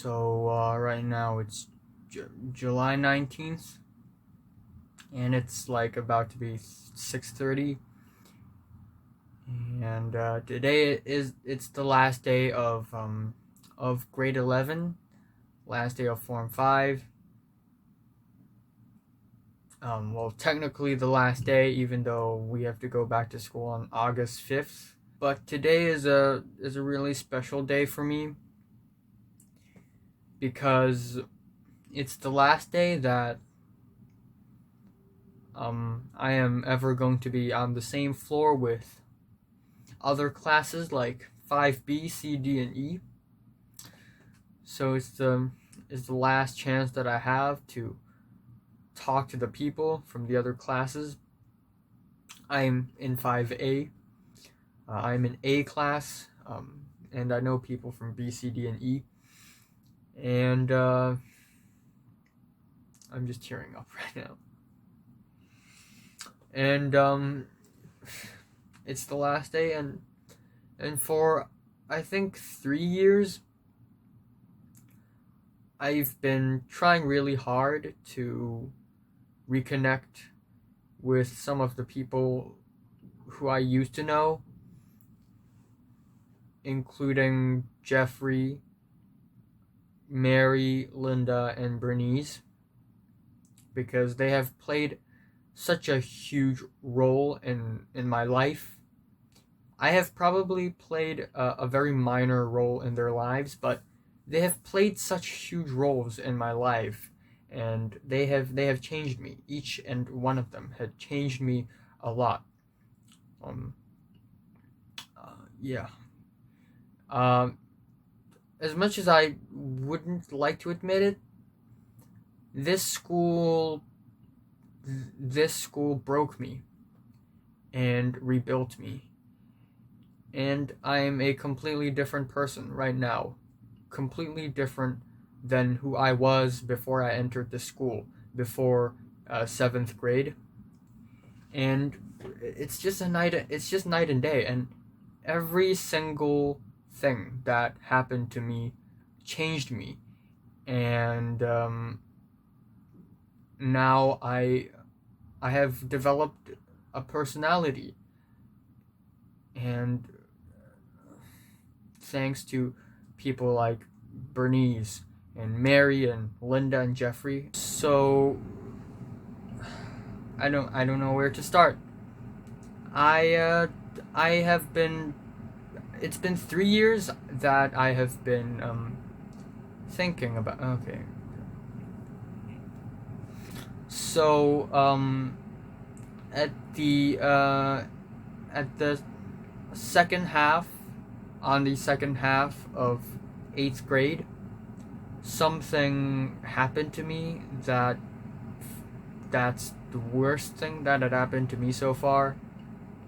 So right now it's July 19th, and it's like about to be 6:30. And today it's the last day of grade 11, last day of Form 5. Well, technically the last day, even though we have to go back to school on August 5th. But today is a really special day for me because it's the last day that I am ever going to be on the same floor with other classes like 5B, C, D, and E. So it's the last chance that I have to talk to the people from the other classes. I'm in 5A. I'm in A class, and I know people from B, C, D, and E. And I'm just tearing up right now. And it's the last day, and for I think 3 years I've been trying really hard to reconnect with some of the people who I used to know, including Jeffrey, Mary, Linda, and Bernese, because they have played such a huge role in my life. I have probably played a very minor role in their lives, but they have played such huge roles in my life, and they have changed me. Each and one of them had changed me a lot. Yeah. As much as I wouldn't like to admit it, this school broke me and rebuilt me. And I am a completely different person right now. Completely different than who I was before I entered the school, before 7th grade. And it's just night and day. And every single thing that happened to me changed me. And now I have developed a personality, and thanks to people like Bernese and Mary and Linda and Jeffrey. So I don't know where to start. I have been. It's been 3 years that I have been thinking about. Okay. So at the second half, on the second half of 8th grade, something happened to me that's the worst thing that had happened to me so far,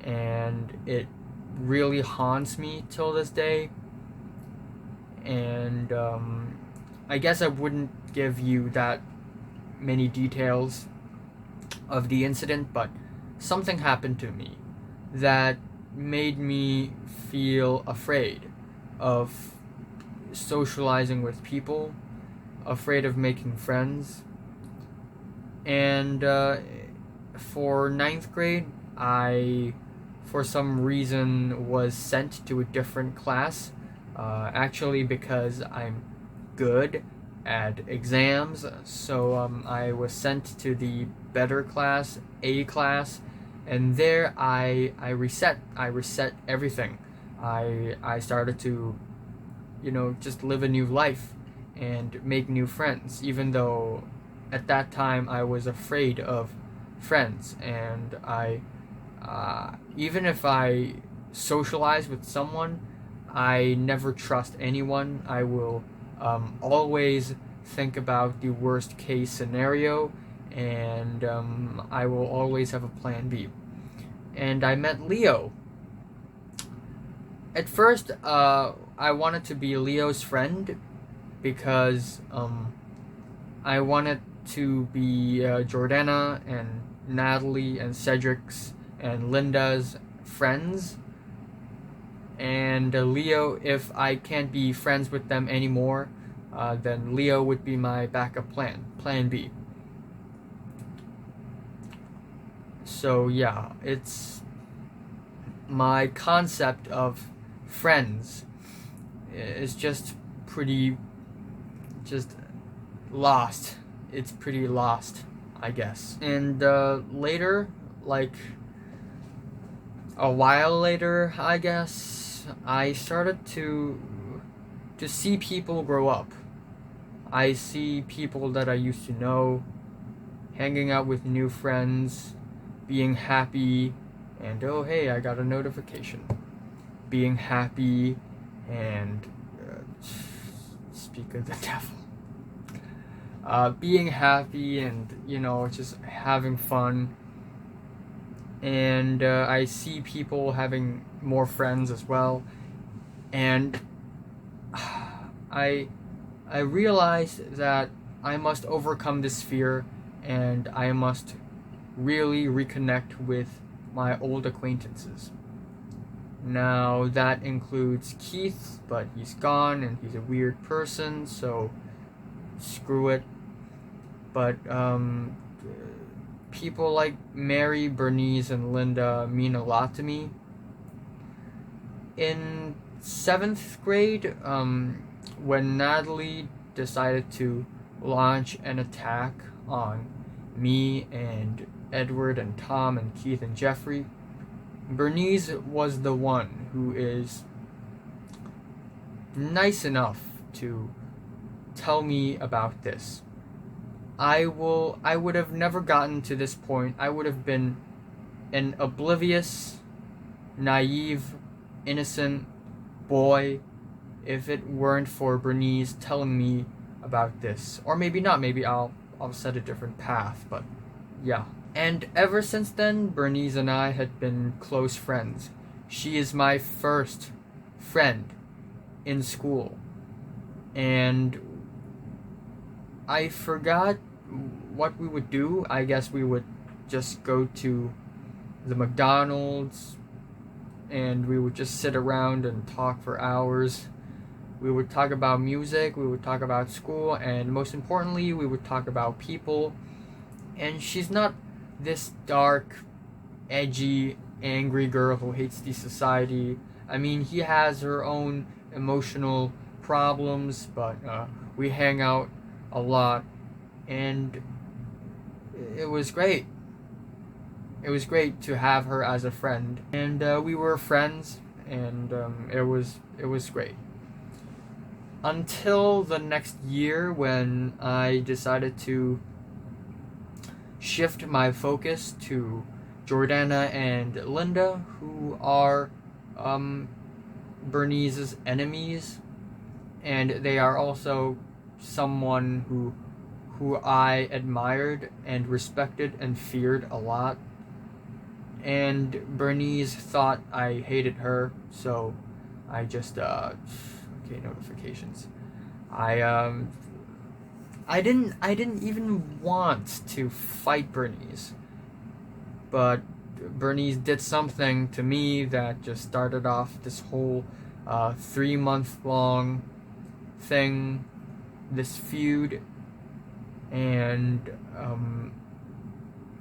and it really haunts me till this day. And I guess I wouldn't give you that many details of the incident, but something happened to me that made me feel afraid of socializing with people, afraid of making friends. And for 9th grade, I, for some reason, was sent to a different class, actually because I'm good at exams. So I was sent to the better class, A class, and there I reset everything. I started to, just live a new life and make new friends, even though at that time I was afraid of friends. And I even if I socialize with someone, I never trust anyone. I will always think about the worst case scenario, and I will always have a plan B. And I met Leo. At first, I wanted to be Leo's friend because I wanted to be Jordana and Natalie and Cedric's and Linda's friends. And Leo, if I can't be friends with them anymore, then Leo would be my backup plan B. So yeah, it's my concept of friends is just pretty just lost. It's pretty lost, I guess. And later, like a while later, I guess, I started to see people grow up. I see people that I used to know hanging out with new friends, being happy, and oh hey, I got a notification. Being happy and speak of the devil. Being happy and just having fun. And I see people having more friends as well, and I realized that I must overcome this fear, and I must really reconnect with my old acquaintances. Now that includes Keith, but he's gone and he's a weird person, so screw it. But people like Mary, Bernese, and Linda mean a lot to me. In 7th grade, when Natalie decided to launch an attack on me and Edward and Tom and Keith and Jeffrey, Bernese was the one who is nice enough to tell me about this. I would have never gotten to this point. I would have been an oblivious, naive, innocent boy if it weren't for Bernese telling me about this. Or maybe not, maybe I'll set a different path, but yeah. And ever since then, Bernese and I had been close friends. She is my first friend in school. And I forgot what we would do. I guess we would just go to the McDonald's and we would just sit around and talk for hours. We would talk about music, we would talk about school, and most importantly, we would talk about people. And she's not this dark, edgy, angry girl who hates the society. I mean, he has her own emotional problems, but we hang out a lot, and it was great. It was great to have her as a friend, and we were friends, and it was great. Until the next year when I decided to shift my focus to Jordana and Linda, who are Bernese's enemies, and they are also someone who I admired and respected and feared a lot. And Bernese thought I hated her, so I just okay, notifications. I didn't even want to fight Bernese, but Bernese did something to me that just started off this whole 3-month long thing, this feud, and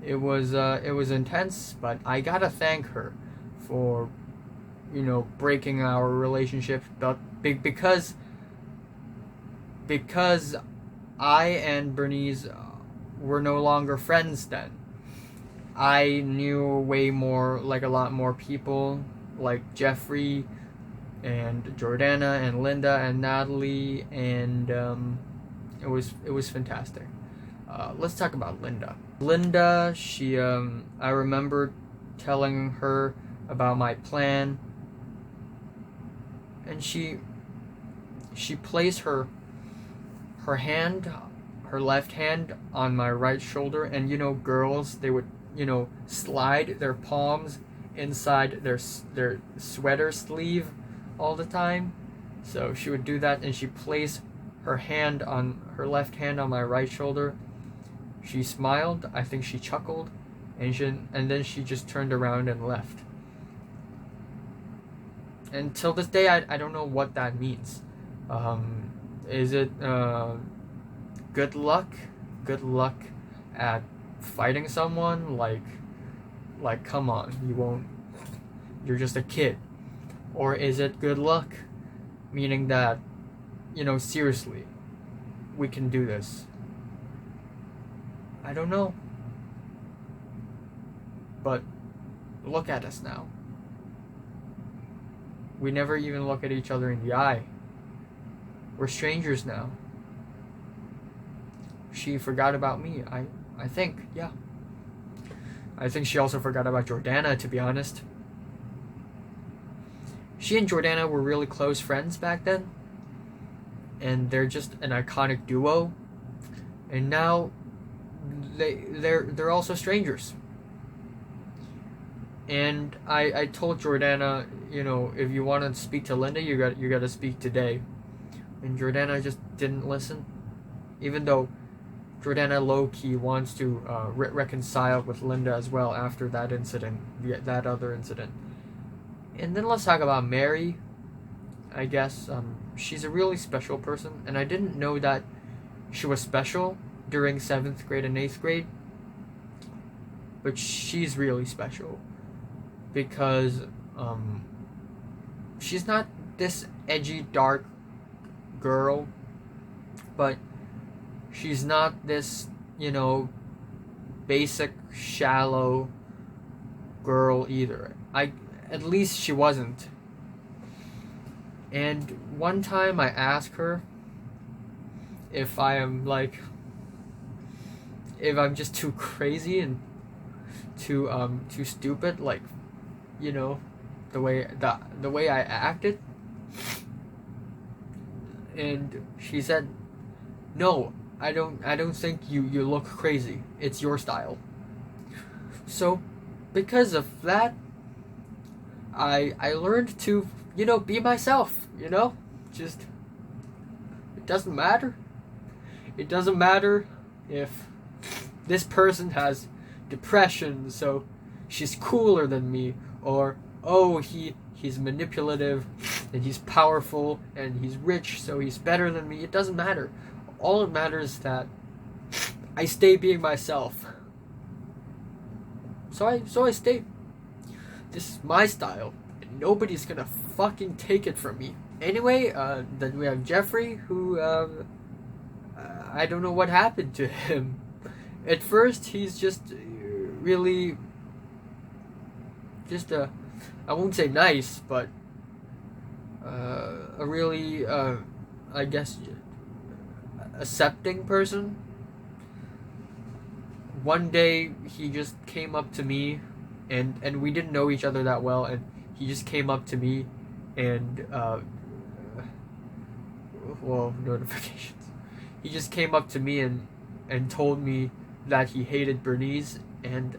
it was intense, but I gotta thank her for breaking our relationship, but because I and Bernese were no longer friends then. I knew way more, like a lot more people, like Jeffrey and Jordana and Linda and Natalie, and it was fantastic. Let's talk about Linda. Linda, she I remember telling her about my plan, and she placed her hand, her left hand, on my right shoulder, and girls, they would slide their palms inside their sweater sleeve all the time. So she would do that, and she placed her left hand on my right shoulder. She smiled, I think she chuckled, and then she just turned around and left. And till this day, I don't know what that means. Is it good luck? Good luck at fighting someone? Like come on, you won't. You're just a kid. Or is it good luck, meaning that, seriously, we can do this? I don't know. But look at us now. We never even look at each other in the eye. We're strangers now. She forgot about me, I think, yeah. I think she also forgot about Jordana, to be honest. She and Jordana were really close friends back then. And they're just an iconic duo. And now they're also strangers. And I told Jordana, if you want to speak to Linda, you got to speak today. And Jordana just didn't listen, even though Jordana low-key wants to reconcile with Linda as well after that incident, that other incident. And then let's talk about Mary. I guess she's a really special person, and I didn't know that she was special during 7th grade and 8th grade. But she's really special because she's not this edgy, dark girl, but she's not this, basic, shallow girl either. At least she wasn't. And one time I asked her if if I'm just too crazy and too stupid, the way I acted. And she said, "No, I don't think you look crazy. It's your style." So, because of that, I learned to, be myself, Just, it doesn't matter. It doesn't matter if this person has depression, so she's cooler than me, or he's manipulative and he's powerful and he's rich, so he's better than me. It doesn't matter. All it matters is that I stay being myself. So I stay. This is my style, and nobody's gonna fucking take it from me. Anyway, then we have Jeffrey, who I don't know what happened to him. At first, he's just really I won't say nice, but a really I guess accepting person. One day he just came up to me, and we didn't know each other that well, and he just came up to me and notifications. He just came up to me and told me that he hated Bernese, and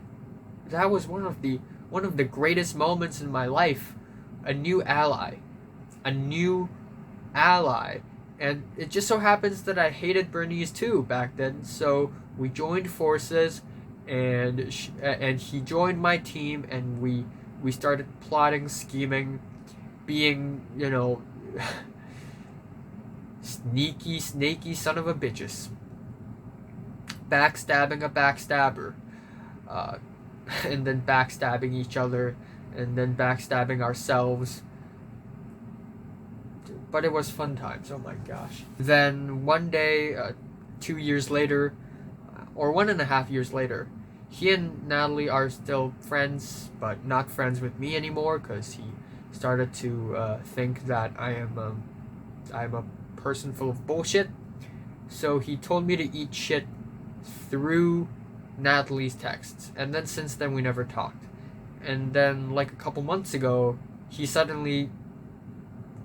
that was one of the greatest moments in my life. A new ally. And it just so happens that I hated Bernese too back then, so we joined forces, and he joined my team, and we started plotting, scheming, being, sneaky, snaky son of a bitches. Backstabbing a backstabber. And then backstabbing each other, and then backstabbing ourselves. But it was fun times, oh my gosh. Then one day, 2 years later, or 1.5 years later, he and Natalie are still friends, but not friends with me anymore, because he started to think that I'm a person full of bullshit. So he told me to eat shit through Natalie's texts, and then since then we never talked. And then like a couple months ago, he suddenly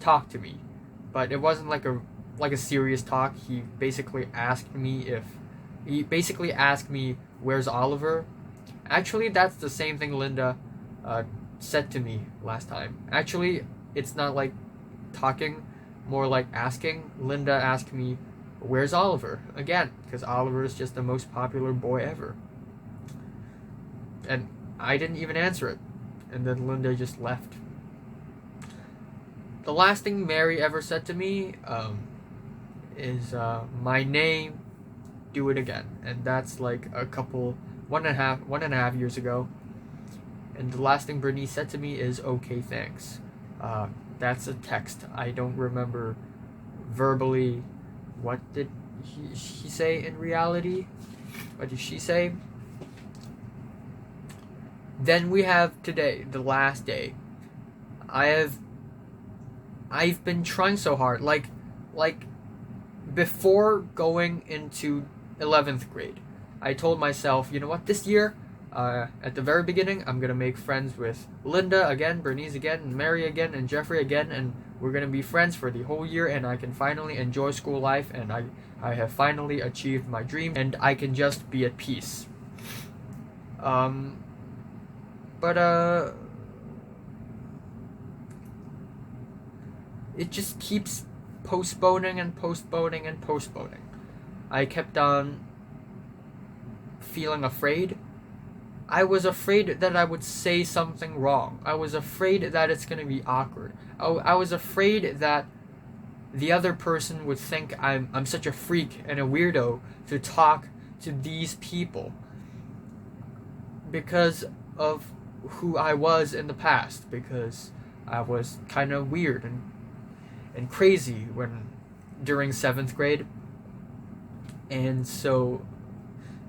talked to me, but it wasn't like a serious talk. He basically asked me where's Oliver. Actually, that's the same thing Linda said to me last time. Actually, it's not like talking, more like asking. Linda asked me, "Where's Oliver?" Again, because Oliver is just the most popular boy ever. And I didn't even answer it. And then Linda just left. The last thing Mary ever said to me is my name, do it again. And that's like one and a half years ago. And the last thing Bernese said to me is, okay, thanks. That's a text. I don't remember verbally what did he say in reality. What did she say? Then we have today, the last day. I've been trying so hard. Like before going into 11th grade, I told myself, you know what, this year, at the very beginning, I'm gonna make friends with Linda again, Bernese again, Mary again, and Jeffrey again, and we're gonna be friends for the whole year, and I can finally enjoy school life, and I have finally achieved my dream, and I can just be at peace. But it just keeps postponing and postponing and postponing. I kept on feeling afraid. I was afraid that I would say something wrong. I was afraid that it's going to be awkward. I was afraid that the other person would think I'm such a freak and a weirdo to talk to these people because of who I was in the past, because I was kind of weird and crazy during 7th grade. And so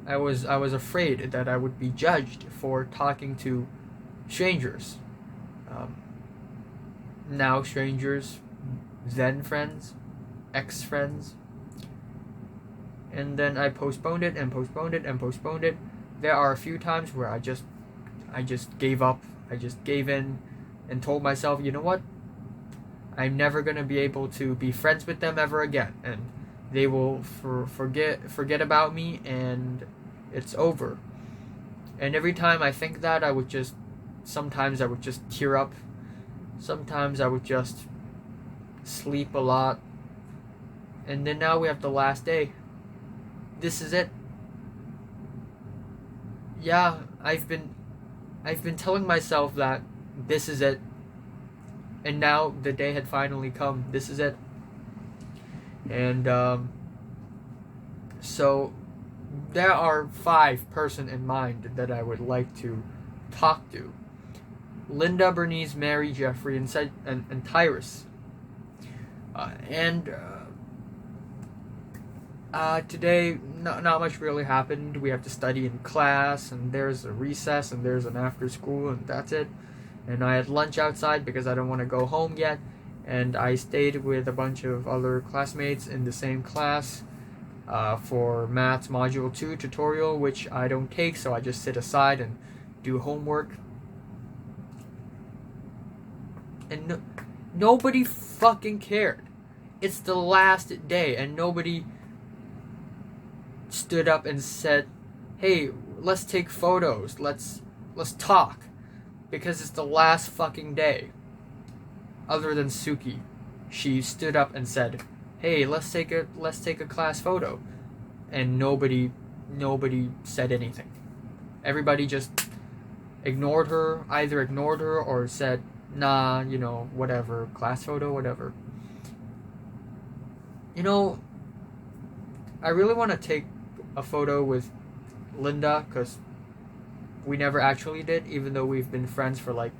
I was afraid that I would be judged for talking to strangers. Now strangers, then friends, ex-friends. And then I postponed it and postponed it and postponed it. There are a few times where I just gave up. I just gave in and told myself, you know what? I'm never going to be able to be friends with them ever again. And they will forget about me, and it's over. And every time I think that, sometimes I would just tear up. Sometimes I would just sleep a lot. And then now we have the last day. This is it. Yeah, I've been telling myself that this is it. And now the day had finally come. This is it. And so there are 5 person in mind that I would like to talk to. Linda, Bernese, Mary, Jeffrey, and Tyrus. Today, not much really happened. We have to study in class, and there's a recess, and there's an after school, and that's it. And I had lunch outside because I don't want to go home yet. And I stayed with a bunch of other classmates in the same class for Maths Module 2 tutorial, which I don't take, so I just sit aside and do homework. And nobody fucking cared. It's the last day, and nobody stood up and said, hey, let's take photos, let's talk, because it's the last fucking day. Other than Suki, she stood up and said, hey, let's take a class photo, and nobody said anything. Everybody just ignored her or said, nah, whatever, class photo, whatever. I really want to take a photo with Linda, because we never actually did, even though we've been friends for like,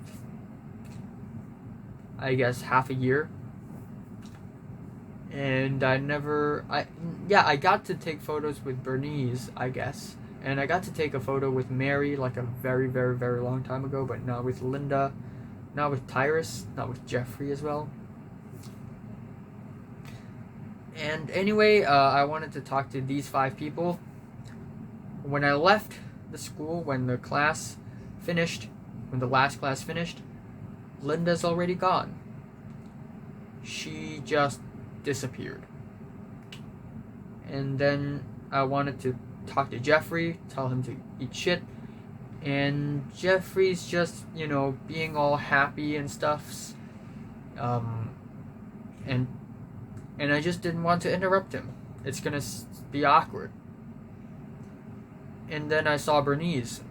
I guess, half a year. And I got to take photos with Bernese, I guess. And I got to take a photo with Mary like a very, very, very long time ago, but not with Linda, not with Tyrus, not with Jeffrey as well. And anyway, I wanted to talk to these 5 people. When I left the school, when the last class finished, Linda's already gone. She just disappeared. And then I wanted to talk to Jeffrey, tell him to eat shit. And Jeffrey's just, being all happy and stuff. And I just didn't want to interrupt him. It's gonna be awkward. And then I saw Bernese.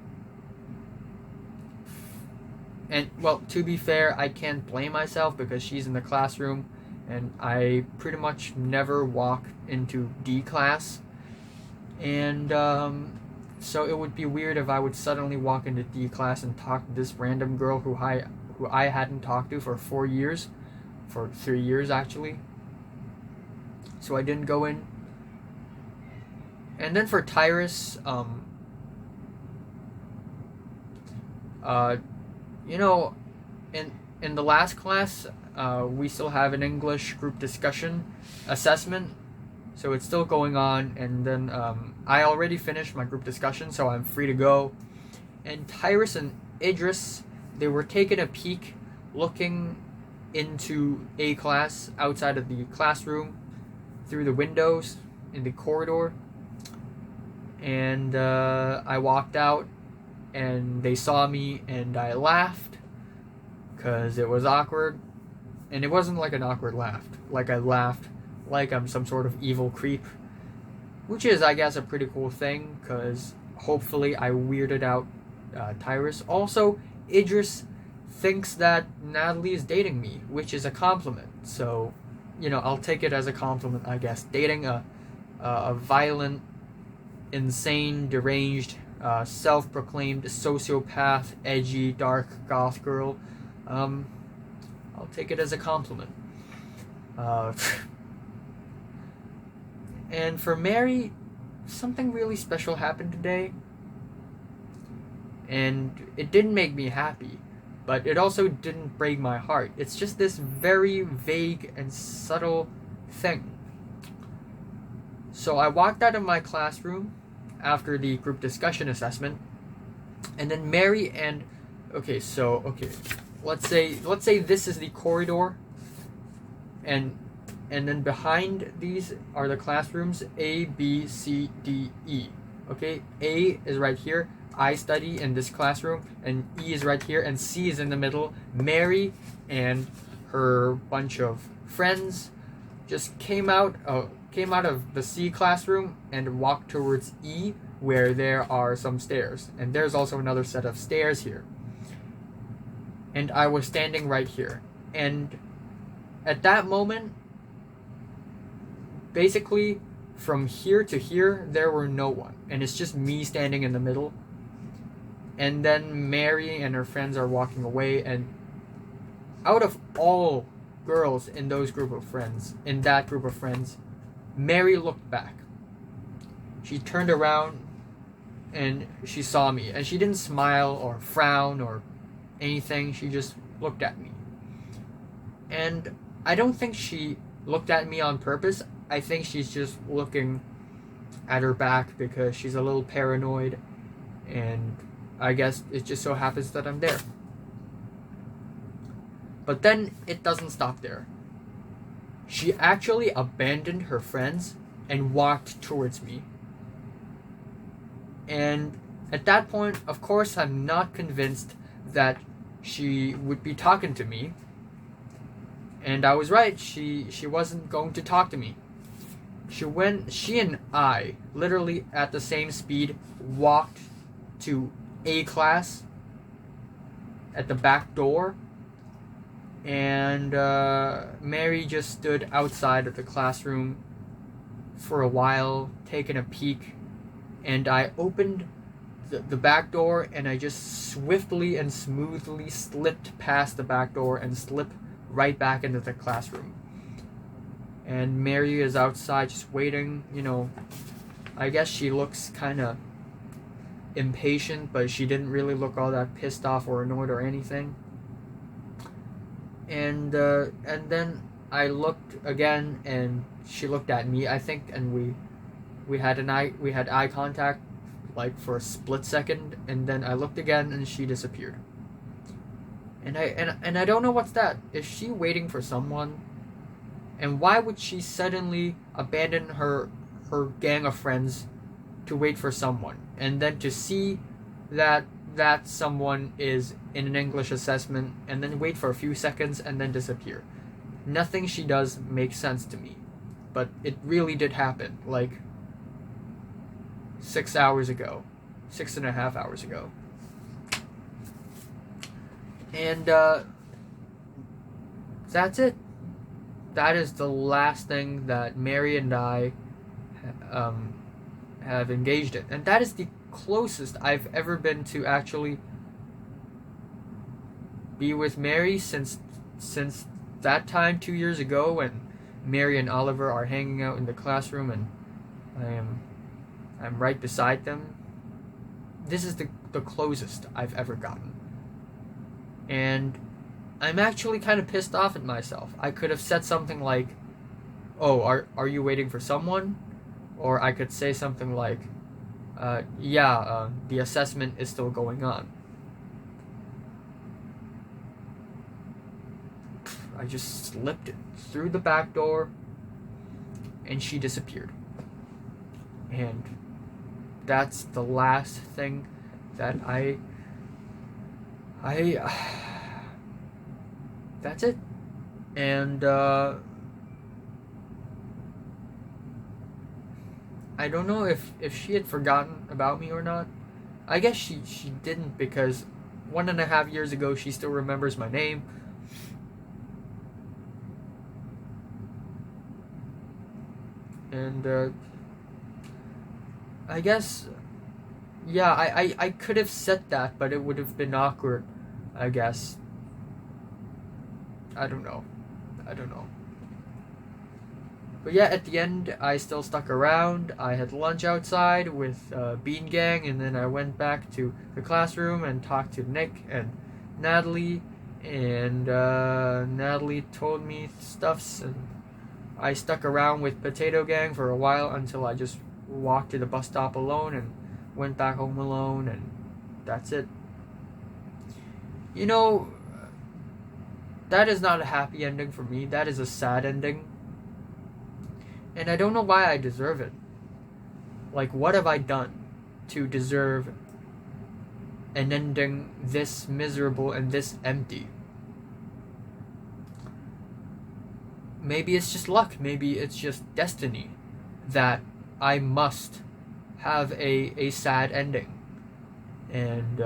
And, well, to be fair, I can't blame myself because she's in the classroom and I pretty much never walk into D class. And so it would be weird if I would suddenly walk into D class and talk to this random girl who I hadn't talked to for 4 years, for 3 years actually. So I didn't go in. And then for Tyrus, you know, in the last class, we still have an English group discussion assessment, so it's still going on. And then I already finished my group discussion, so I'm free to go. And Tyrus and Idris, they were taking a peek, looking into A class outside of the classroom through the windows in the corridor. And I walked out, and they saw me, and I laughed because it was awkward. And it wasn't like an awkward laugh. Like I laughed like I'm some sort of evil creep, which is, I guess, a pretty cool thing because hopefully I weirded out Tyrus. Also, Idris thinks that Natalie is dating me, which is a compliment. So, I'll take it as a compliment, I guess. Dating a violent, insane, deranged, self-proclaimed sociopath, edgy, dark goth girl. I'll take it as a compliment. And for Mary, something really special happened today. And it didn't make me happy, but it also didn't break my heart. It's just this very vague and subtle thing. So I walked out of my classroom after the group discussion assessment, and then Mary and let's say this is the corridor, and then behind these are the classrooms A, B, C, D, E. Okay, A is right here. I study in this classroom, and E is right here, and C is in the middle. Mary and her bunch of friends just came out of the C classroom and walked towards E, where there are some stairs, and there's also another set of stairs here. And I was standing right here, and at that moment, basically from here to here, there were no one, and it's just me standing in the middle. And then Mary and her friends are walking away, and out of all girls in that group of friends, Mary looked back. She turned around and she saw me, and she didn't smile or frown or anything. She just looked at me. And I don't think she looked at me on purpose. I think she's just looking at her back because she's a little paranoid, and I guess it just so happens that I'm there. But then it doesn't stop there. She actually abandoned her friends and walked towards me. And at that point, of course, I'm not convinced that she would be talking to me. And I was right. She wasn't going to talk to me. She and I, literally at the same speed, walked to A class at the back door. And Mary just stood outside of the classroom for a while, taking a peek. And I opened the back door, and I just swiftly and smoothly slipped past the back door and slipped right back into the classroom. And Mary is outside just waiting. I guess she looks kind of impatient, but she didn't really look all that pissed off or annoyed or anything. And then I looked again, and she looked at me, I think, and we had eye contact like for a split second, and then I looked again, and she disappeared. And I don't know what's that. Is she waiting for someone? And why would she suddenly abandon her gang of friends to wait for someone, and then to see that someone is in an English assessment, and then wait for a few seconds and then disappear? Nothing she does makes sense to me, but it really did happen, like 6.5 hours ago. And that's it. that is the last thing that Mary and I um, have engaged in, and that is the closest I've ever been to actually be with Mary since that time 2 years ago when Mary and Oliver are hanging out in the classroom and I am I'm right beside them. This is the closest I've ever gotten. And I'm actually kind of pissed off at myself. I could have said something like, "Oh, are you waiting for someone?" Or I could say something like, "Yeah, the assessment is still going on." I just slipped it through the back door, and she disappeared. And that's the last thing that I that's it. And I don't know if she had forgotten about me or not. I guess she didn't, because 1.5 years ago she still remembers my name. And I guess, yeah, I could have said that, but it would have been awkward, I guess. I don't know. I don't know. But yeah, at the end, I still stuck around. I had lunch outside with Bean Gang, and then I went back to the classroom and talked to Nick and Natalie. And Natalie told me stuffs, and I stuck around with Potato Gang for a while until I just walked to the bus stop alone and went back home alone, and that's it. You know, that is not a happy ending for me. That is a sad ending. And I don't know why I deserve it. Like, what have I done to deserve an ending this miserable and this empty? Maybe it's just luck. Maybe it's just destiny that I must have a sad ending. And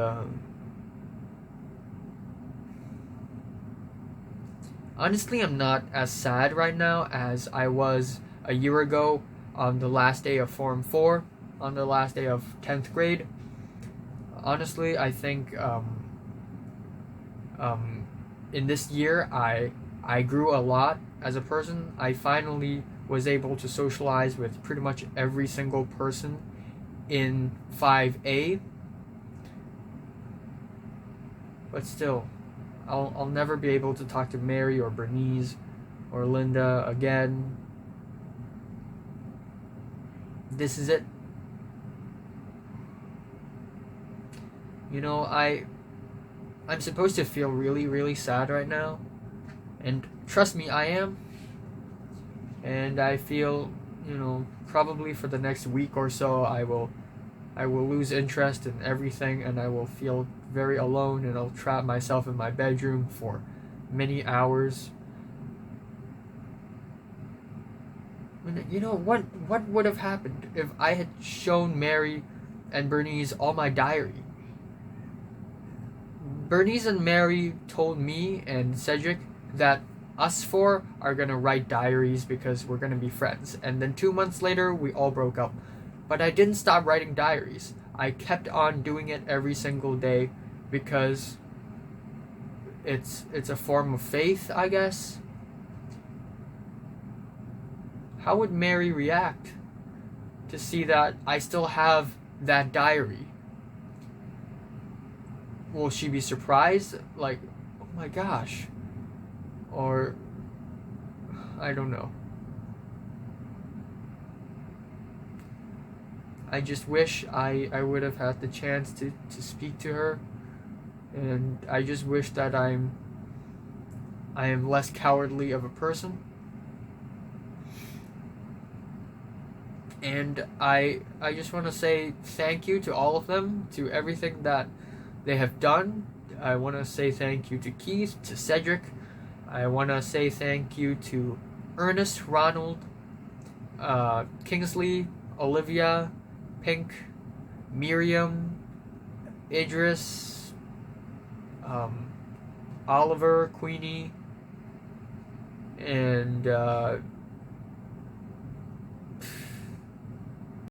honestly, I'm not as sad right now as I was a year ago on the last day of Form 4, on the last day of 10th grade. Honestly, I think in this year, I grew a lot as a person. I finally was able to socialize with pretty much every single person in 5A. But still, I'll never be able to talk to Mary or Bernese or Linda again. This is it. You know, I'm supposed to feel really, really sad right now. And trust me, I am. And I feel, probably for the next week or so I will lose interest in everything, and I will feel very alone, and I'll trap myself in my bedroom for many hours. What would have happened if I had shown Mary and Bernese all my diary? Bernice and Mary told me and Cedric that us four are gonna write diaries because we're gonna be friends. And then 2 months later, we all broke up. But I didn't stop writing diaries. I kept on doing it every single day because it's a form of faith, I guess. How would Mary react to see that I still have that diary? Will she be surprised? Like, oh my gosh. Or, I don't know. I just wish I would have had the chance to speak to her. And I just wish that I am less cowardly of a person. And I just want to say thank you to all of them, to everything that they have done. I want to say thank you to Keith, to Cedric. I want to say thank you to Ernest, Ronald, Kingsley, Olivia, Pink, Miriam, Idris, Oliver, Queenie, and